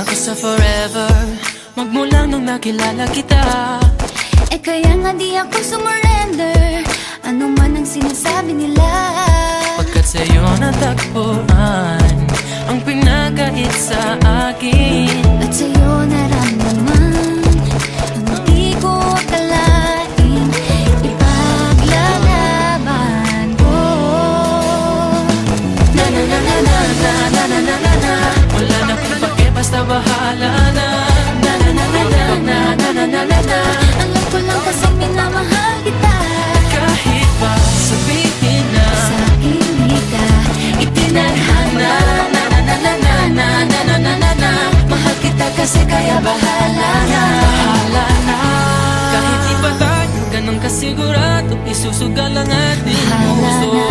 na ako sa forever, magmula nung nakilala kita. Eh kaya nga di ako sumurrender, ano man ang sinasabi nila. Pagkat sa'yo natagpuan ang pinagkait sa akin, At sa'yo naramdaman ang di ko akalain, ipaglalaban ko. na na na na na na na na na na na. Wala na kung pake, basta bahala na. Na na na na na na na na na na na. Alam ko lang kasi minamahal kita. Kahit pa sabihin na Sa akin di ka itinadhana. na na na na na na na na na na na. Mahal kita kasi kaya bahala na. Bahala na. Kahit di pa tayo ganun kasigurado, isusugal ang ating Bahala puso. na.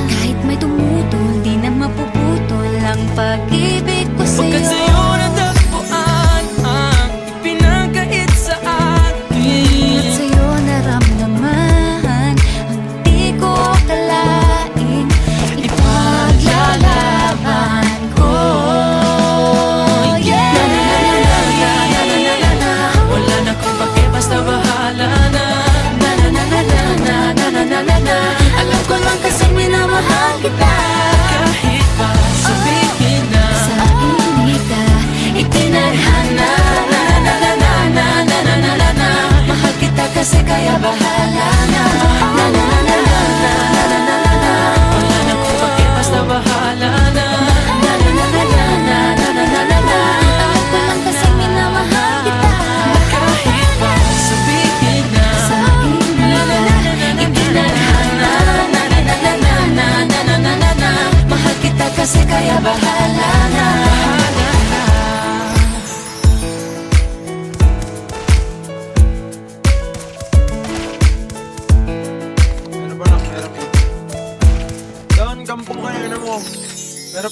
Kahit may tumutol, di na mapuputol ang pag-ibig ko Pagkat sa'yo. sa'yo natagpuan ang ipinagkait sa akin. At sa'yo naramdaman ang di ko akalain, ipaglalaban ko. Yeah! Wala na kung pake, basta bahala na. Na na na na na na na na na na na. Alam ko lang kasi minamahal kita. Kahit pa sabihin na Sa akin di ka itinadhana. na na na na na na na na na na. Mahal kita kasi kaya bahala na. Na na na na na na na na na. Wala na kung pake, basta bahala na. Na na na na na na na na na na na. Alam ko lang kasi minamahal kita. Kahit pa sabihin na Sa akin di ka itinadhana. na na na na na na na na na na na. Mahal kita kasi kaya bahala na. Bahala na. Ano ba meron eh? Doon, kampong kayo na mo. Pero